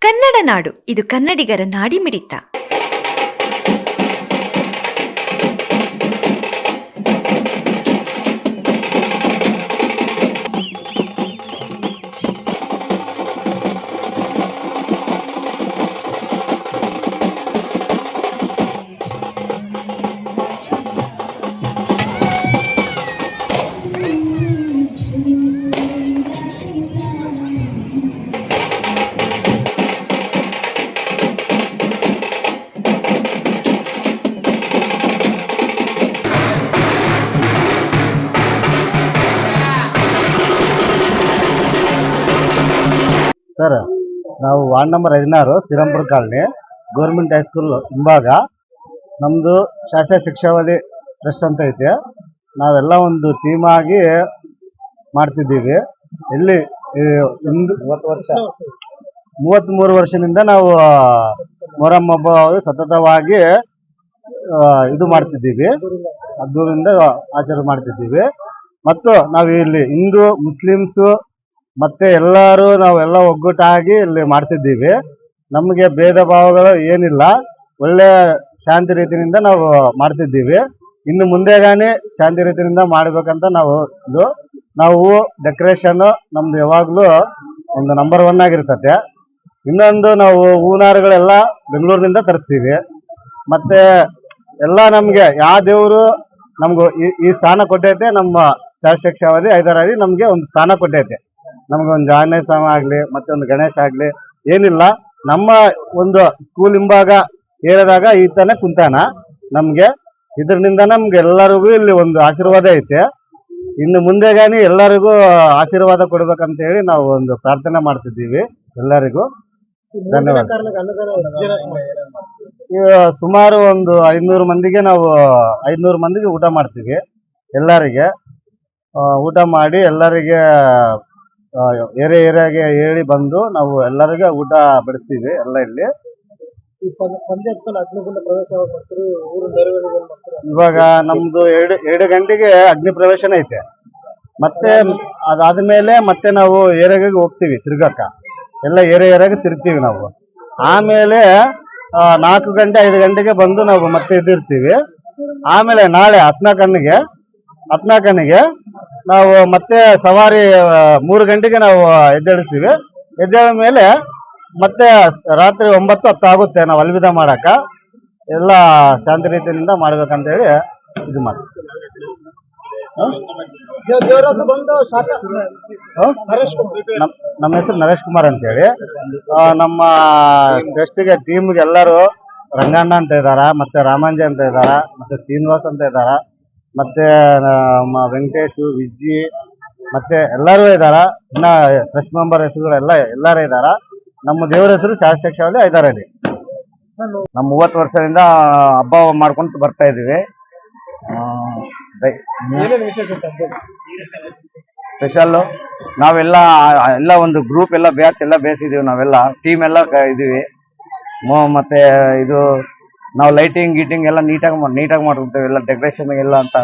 ಕನ್ನಡ ನಾಡು, ಇದು ಕನ್ನಡಿಗರ ನಾಡಿಮಿಡಿತ. ಸರ್, ನಾವು ward number 16 Shrirampur colony government high school ಹಿಂಭಾಗ ನಮ್ಮದು ಶಾಸನ ಶಿಕ್ಷಾವಧಿ ಟ್ರಸ್ಟ್ ಅಂತ ಐತೆ. ನಾವೆಲ್ಲ ಒಂದು ಟೀಮ್ ಆಗಿ ಮಾಡ್ತಿದ್ದೀವಿ. ಇಲ್ಲಿ 33 ವರ್ಷದಿಂದ ನಾವು ಮೊಹರಂ ಹಬ್ಬ ಸತತವಾಗಿ ಇದು ಮಾಡ್ತಿದ್ದೀವಿ, ಅದ್ದೂರಿಂದ ಆಚರಣೆ ಮಾಡ್ತಿದ್ದೀವಿ. ಮತ್ತು ನಾವು ಇಲ್ಲಿ ಹಿಂದೂ ಮುಸ್ಲಿಮ್ಸು ಮತ್ತೆ ಎಲ್ಲರೂ ನಾವೆಲ್ಲ ಒಗ್ಗಟ್ಟಾಗಿ ಇಲ್ಲಿ ಮಾಡ್ತಿದ್ದೀವಿ. ನಮಗೆ ಭೇದ ಭಾವಗಳು ಏನಿಲ್ಲ, ಒಳ್ಳೆ ಶಾಂತಿ ರೀತಿಯಿಂದ ನಾವು ಮಾಡ್ತಿದ್ದೀವಿ. ಇನ್ನು ಮುಂದೆಗಾನೆ ಶಾಂತಿ ರೀತಿಯಿಂದ ಮಾಡಬೇಕಂತ ನಾವು ಡೆಕೋರೇಷನ್ ನಮ್ದು ಯಾವಾಗಲೂ ಒಂದು ನಂಬರ್ 1 ಆಗಿರ್ತದೆ. ಇನ್ನೊಂದು ನಾವು ಹೂನಾರುಗಳೆಲ್ಲ ಬೆಂಗಳೂರಿನಿಂದ ತರಿಸ್ತೀವಿ. ಮತ್ತೆ ಎಲ್ಲ ನಮಗೆ ಯಾವ ದೇವರು ನಮ್ಗೆ ಈ ಸ್ಥಾನ ಕೊಟ್ಟೈತೆ, ನಮ್ಮ ಶಾಸಕಾವಧಿ 5 ನಮಗೆ ಒಂದು ಸ್ಥಾನ ಕೊಟ್ಟೈತೆ. ನಮ್ಗೆ ಒಂದು ಆಂಜನೇಯ ಸ್ವಾಮಿ ಆಗಲಿ ಮತ್ತೆ ಒಂದು ಗಣೇಶ ಆಗಲಿ ಏನಿಲ್ಲ, ನಮ್ಮ ಒಂದು ಸ್ಕೂಲ್ ಹಿಂಭಾಗ ಏರಿಯಾದಾಗ ಈತನೇ ಕುಂತಾನ. ನಮಗೆ ಇದರಿಂದ ನಮ್ಗೆ ಎಲ್ಲರಿಗೂ ಇಲ್ಲಿ ಒಂದು ಆಶೀರ್ವಾದ ಐತೆ. ಇನ್ನು ಮುಂದೆಗಾನಿ ಎಲ್ಲರಿಗೂ ಆಶೀರ್ವಾದ ಕೊಡ್ಬೇಕಂತ ಹೇಳಿ ನಾವು ಒಂದು ಪ್ರಾರ್ಥನೆ ಮಾಡ್ತಿದ್ದೀವಿ. ಎಲ್ಲರಿಗೂ ಧನ್ಯವಾದ. ಸುಮಾರು ಒಂದು 500 ಮಂದಿಗೆ ನಾವು 500 ಮಂದಿಗೆ ಊಟ ಮಾಡ್ತೀವಿ. ಎಲ್ಲರಿಗೆ ಊಟ ಮಾಡಿ ಎಲ್ಲರಿಗೆ ಏರಿಯಾಗೆ ಹೇಳಿ ಬಂದು ನಾವು ಎಲ್ಲರಿಗೆ ಊಟ ಬಡಿಸ್ತೀವಿ. ಎಲ್ಲ ಇಲ್ಲಿ ಇವಾಗ ನಮ್ದು 2 ಗಂಟೆಗೆ ಅಗ್ನಿ ಪ್ರವೇಶನ ಐತೆ. ಮತ್ತೆ ಅದಾದ್ಮೇಲೆ ಮತ್ತೆ ನಾವು ಏರಿಯಾಗೆ ಹೋಗ್ತೀವಿ ತಿರ್ಗಕ್ಕ. ಎಲ್ಲ ಏರಿಯಾಗೆ ತಿರ್ತೀವಿ ನಾವು. ಆಮೇಲೆ 4 ಗಂಟೆ 5 ಗಂಟೆಗೆ ಬಂದು ನಾವು ಮತ್ತೆ ಇದಿರ್ತೀವಿ. ಆಮೇಲೆ ನಾಳೆ 14 ನಾವು ಮತ್ತೆ ಸವಾರಿ 3 ಗಂಟೆಗೆ ನಾವು ಎದ್ದೇಳಿಸ್ತೀವಿ. ಎದ್ದೇಳ ಮೇಲೆ ಮತ್ತೆ ರಾತ್ರಿ 9-10 ಆಗುತ್ತೆ ನಾವು ಅಲ್ವಿದ ಮಾಡಕ. ಎಲ್ಲ ಶಾಂತಿ ರೀತಿಯಿಂದ ಮಾಡ್ಬೇಕಂತ ಹೇಳಿ ಇದು ಮಾಡ್ತೀವಿ. ನಮ್ಮ ಹೆಸರು ನರೇಶ್ ಕುಮಾರ್ ಅಂತೇಳಿ. ನಮ್ಮ ಟ್ರಸ್ಟಿಗೆ ಟೀಮ್ಗೆ ಎಲ್ಲರೂ ರಂಗಣ್ಣ ಅಂತ ಇದ್ದಾರ, ಮತ್ತೆ ರಾಮಾಂಜಿ ಅಂತ ಇದ್ದಾರ, ಮತ್ತೆ ಶ್ರೀನಿವಾಸ್ ಅಂತ ಇದ್ದಾರ, ಮತ್ತೆ ವೆಂಕಟೇಶ್, ವಿಜ್ಜಿ ಮತ್ತೆ ಎಲ್ಲರೂ ಇದ್ದಾರ. ಇನ್ನ ಟ್ರಸ್ಟ್ ಮೆಂಬರ್ ಹೆಸರುಗಳು ಎಲ್ಲರೂ ಇದ್ದಾರ. ನಮ್ಮ ದೇವರ ಹೆಸರು ಶಾಸಕಾವಧಿ 5 ನಮ್ಮ 30 ವರ್ಷದಿಂದ ಹಬ್ಬ ಮಾಡ್ಕೊಂಡು ಬರ್ತಾ ಇದೀವಿ. ಸ್ಪೆಷಲ್ ನಾವೆಲ್ಲ ಒಂದು ಗ್ರೂಪ್ ಎಲ್ಲ ಬ್ಯಾಚ್ ಎಲ್ಲ ಬೇಸಿದೀವಿ. ನಾವೆಲ್ಲ ಟೀಮ್ ಎಲ್ಲ ಇದೀವಿ. ಮತ್ತೆ ಇದು ನಾವು ಲೈಟಿಂಗ್ ಗೀಟಿಂಗ್ ಎಲ್ಲ ನೀಟಾಗಿ ಮಾಡ್ಕೊಡ್ತೇವೆ. ಎಲ್ಲ ಡೆಕೋರೇಷನ್ ಎಲ್ಲ ಅಂತ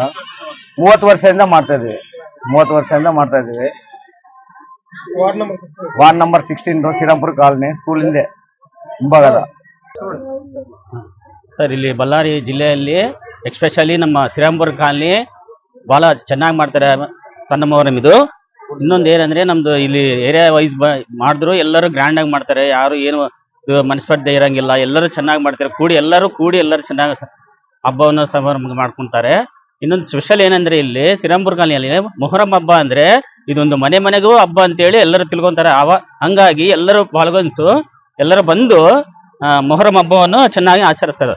30 ವರ್ಷದಿಂದ ಮಾಡ್ತಾ ಇದೀವಿ. Ward number 16 Shrirampur colony school ಹಿಂದೆ ಹಿಂಭಾಗದ. ಸರ್, ಇಲ್ಲಿ ಬಳ್ಳಾರಿ ಜಿಲ್ಲೆಯಲ್ಲಿ ಎಕ್ಸ್ಪೆಷಲಿ ನಮ್ಮ ಶ್ರೀರಾಮ್ಪುರ ಕಾಲನಿ ಭಾಳ ಚೆನ್ನಾಗಿ ಮಾಡ್ತಾರೆ ಸಣ್ಣ ಮೊಹರಂ ಇದು. ಇನ್ನೊಂದು ಏನಂದ್ರೆ ನಮ್ದು ಇಲ್ಲಿ ಏರಿಯಾ ವೈಸ್ ಮಾಡಿದ್ರು ಎಲ್ಲರೂ ಗ್ರ್ಯಾಂಡ್ ಆಗಿ ಮಾಡ್ತಾರೆ. ಯಾರು ಏನು ಮನಸ್ಪರ್ಧೆ ಇರಂಗಿಲ್ಲ, ಎಲ್ಲರೂ ಚೆನ್ನಾಗಿ ಮಾಡ್ತಾರೆ. ಎಲ್ಲರೂ ಚೆನ್ನಾಗಿ ಹಬ್ಬವನ್ನು ಸಮಾರಂಭ ಮಾಡ್ಕೊಂತಾರೆ. ಇನ್ನೊಂದು ಸ್ಪೆಷಲ್ ಏನಂದ್ರೆ ಇಲ್ಲಿ ಶ್ರೀರಾಮ್ಪುರ ಕಾಲನಿಯಲ್ಲಿ ಮೊಹರಂ ಹಬ್ಬ ಅಂದ್ರೆ ಇದೊಂದು ಮನೆಗೂ ಹಬ್ಬ ಅಂತೇಳಿ ಎಲ್ಲರೂ ತಿಳ್ಕೊಂತಾರೆ. ಹಂಗಾಗಿ ಎಲ್ಲರೂ ಪಾಲ್ಗೊಂಡು ಎಲ್ಲರೂ ಬಂದು ಮೊಹರಂ ಹಬ್ಬವನ್ನು ಚೆನ್ನಾಗಿ ಆಚರಿಸ್ತಾರೆ.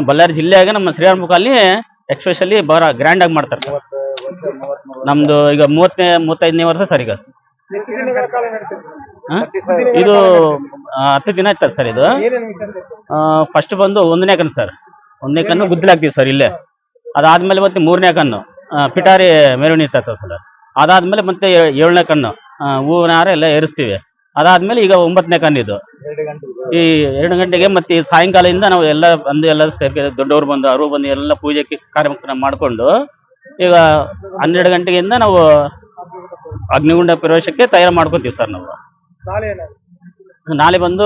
ಬಳ್ಳಾರಿ ಜಿಲ್ಲೆಯಾಗ ನಮ್ಮ ಶ್ರೀರಾಮ್ಪುರ ಕಾಲನಿ ಎಕ್ಸ್ಪೆಷಲಿ ಬಹಳ ಗ್ರ್ಯಾಂಡ್ ಆಗಿ ಮಾಡ್ತಾರೆ ಸರ್. ನಮ್ದು ಈಗ 35ನೇ ವರ್ಷ ಸರ್. ಈಗ ಇದು 10 ದಿನ ಆಯ್ತದ ಸರ್. ಇದು ಫಸ್ಟ್ ಬಂದು 1ನೇ ಕಣ್ಣು ಸರ್. 1ನೇ ಕಣ್ಣು ಗುದ್ದಲಾಗ್ತೀವಿ ಸರ್ ಇಲ್ಲೇ. ಅದಾದ್ಮೇಲೆ ಮತ್ತೆ 3ನೇ ಕಣ್ಣು ಪಿಟಾರಿ ಮೆರವಣಿಗೆ ಇರ್ತದೆ ಸರ್. ಅದಾದ್ಮೇಲೆ ಮತ್ತೆ 7ನೇ ಕಣ್ಣು ಹೂವಿನಾರ ಎಲ್ಲ ಏರಿಸ್ತೀವಿ. ಅದಾದ್ಮೇಲೆ ಈಗ 9ನೇ ಕಣ್ಣು ಇದು. ಈ 2 ಗಂಟೆಗೆ ಮತ್ತೆ ಸಾಯಂಕಾಲದಿಂದ ನಾವು ಎಲ್ಲ ಬಂದು ಎಲ್ಲ ಸೇರ್ಕೆ ದೊಡ್ಡವರು ಬಂದು ಅವರು ಬಂದು ಎಲ್ಲ ಪೂಜೆ ಕಾರ್ಯಕ್ರಮ ಮಾಡಿಕೊಂಡು ಈಗ 12 ಗಂಟೆಗಿಂದ ನಾವು ಅಗ್ನಿಗುಂಡ ಪ್ರವೇಶಕ್ಕೆ ತಯಾರು ಮಾಡ್ಕೋತೀವಿ ಸರ್. ನಾವು ನಾಳೆ ಬಂದು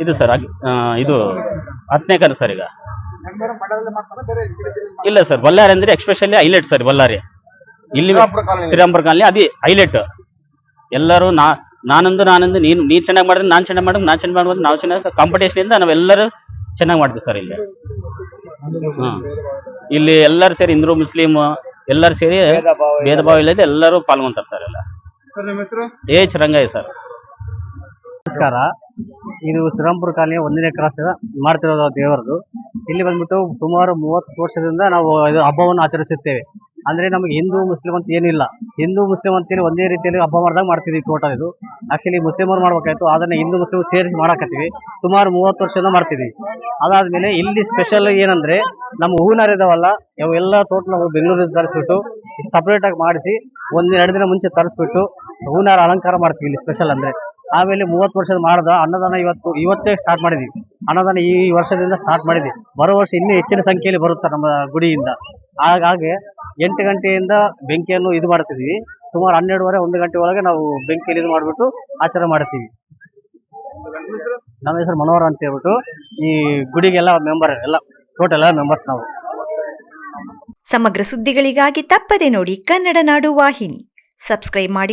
ಇದು ಸರ್ ಇದು 10ನೇ ಕಲ್ ಸರ್. ಈಗ ಇಲ್ಲ ಸರ್, ಬಳ್ಳಾರಿ ಅಂದ್ರೆ ಎಕ್ಸ್ಪೆಷಲಿ ಹೈಲೈಟ್ ಸರ್. ಬಳ್ಳಾರಿ ಇಲ್ಲಿ ಶ್ರೀರಾಮ್ಪುರ ಕಾಲನಿ ಅದು ಹೈಲೈಟ್. ಎಲ್ಲರೂ ನಾನಂದು ನೀನ್ ಚೆನ್ನಾಗಿ ಮಾಡಿದ್ರೆ ನಾನ್ ಚೆನ್ನಾಗಿ ಮಾಡಿದ್ರೆ ನಾನ್ ಚೆನ್ನಾಗಿ ಮಾಡ್ಬೋದು, ನಾವು ಚೆನ್ನಾಗಿ ಕಾಂಪಿಟೇಷನ್ ಇಂದ ನಾವೆಲ್ಲರೂ ಚೆನ್ನಾಗಿ ಮಾಡ್ತೀವಿ ಸರ್ ಇಲ್ಲಿ. ಇಲ್ಲಿ ಎಲ್ಲರೂ ಸೇರಿ ಹಿಂದೂ ಮುಸ್ಲಿಂ ಎಲ್ಲರೂ ಸೇರಿ ಭೇದ ಭಾವ ಇಲ್ಲದೆ ಎಲ್ಲರೂ ಪಾಲ್ಗೊಂತಾರೆ ಸರ್. ಎಲ್ಲ ರಂಗಯ್ಯ ಸರ್. ನಮಸ್ಕಾರ. ಇದು ಶ್ರೀರಾಮ್ಪುರ ಕಾಲನಿ 1ನೇ ಕ್ರಾಸ್ ಮಾಡ್ತಿರೋದು ದೇವರದು. ಇಲ್ಲಿ ಬಂದ್ಬಿಟ್ಟು ಸುಮಾರು 30 ವರ್ಷದಿಂದ ನಾವು ಇದು ಹಬ್ಬವನ್ನು ಆಚರಿಸುತ್ತೇವೆ. ಅಂದ್ರೆ ನಮಗೆ ಹಿಂದೂ ಮುಸ್ಲಿಂ ಅಂತ ಏನಿಲ್ಲ. ಹಿಂದೂ ಮುಸ್ಲಿಂ ಅಂತೇಳಿ ಒಂದೇ ರೀತಿಯಲ್ಲಿ ಹಬ್ಬ ಮಾಡಿದಾಗ ಮಾಡ್ತಿದ್ವಿ ಟೋಟಲ್. ಇದು ಆಕ್ಚುಲಿ ಮುಸ್ಲಿಮರು ಮಾಡ್ಬೇಕಾಯ್ತು, ಅದನ್ನ ಹಿಂದೂ ಮುಸ್ಲಿಂ ಸೇರಿಸಿ ಮಾಡಕತ್ತೀವಿ. ಸುಮಾರು 30 ವರ್ಷದಿಂದ ಮಾಡ್ತಿದ್ವಿ. ಅದಾದ್ಮೇಲೆ ಇಲ್ಲಿ ಸ್ಪೆಷಲ್ ಏನಂದ್ರೆ ನಮ್ಮ ಹೂವಿನಾರ ಇದಾವಲ್ಲ, ಅವೆಲ್ಲ ಟೋಟಲ್ ನಾವು ಬೆಂಗಳೂರಿಂದ ತರಿಸ್ಬಿಟ್ಟು ಸಪರೇಟ್ ಆಗಿ ಮಾಡಿಸಿ 1-2 ದಿನ ಮುಂಚೆ ತರಿಸ್ಬಿಟ್ಟು ಹೂವಿನಾರ ಅಲಂಕಾರ ಮಾಡ್ತೀವಿ ಇಲ್ಲಿ ಸ್ಪೆಷಲ್ ಅಂದ್ರೆ. ಆಮೇಲೆ 30 ವರ್ಷದ ಮಾಡ್ದ ಅನ್ನದಾನ ಇವತ್ತೇ ಸ್ಟಾರ್ಟ್ ಮಾಡಿದ್ವಿ. ಅನ್ನದಾನ ಈ ವರ್ಷದಿಂದ ಸ್ಟಾರ್ಟ್ ಮಾಡಿದ್ವಿ. ಬರೋ ವರ್ಷ ಇನ್ನೂ ಹೆಚ್ಚಿನ ಸಂಖ್ಯೆಯಲ್ಲಿ ಬರುತ್ತೆ ನಮ್ಮ ಗುಡಿಯಿಂದ. ಹಾಗಾಗಿ 8 ಗಂಟೆಯಿಂದ ಬೆಂಕಿಯನ್ನು ಇದು ಮಾಡ್ತಿದ್ವಿ. ಸುಮಾರು 12:30 1 ಗಂಟೆ ಒಳಗೆ ನಾವು ಬೆಂಕಿಯಲ್ಲಿ ಇದು ಮಾಡಿಬಿಟ್ಟು ಆಚರಣೆ ಮಾಡ್ತೀವಿ. ನಮ್ಮ ಹೆಸರು ಮನೋಹರ್ ಅಂತ ಹೇಳ್ಬಿಟ್ಟು ಈ ಗುಡಿಗೆಲ್ಲ ಮೆಂಬರ್, ಎಲ್ಲ ಟೋಟಲ್ ಎಲ್ಲ ಮೆಂಬರ್ಸ್ ನಾವು. ಸಮಗ್ರ ಸುದ್ದಿಗಳಿಗಾಗಿ ತಪ್ಪದೆ ನೋಡಿ ಕನ್ನಡ ನಾಡು ವಾಹಿನಿ. ಸಬ್ಸ್ಕ್ರೈಬ್ ಮಾಡಿ.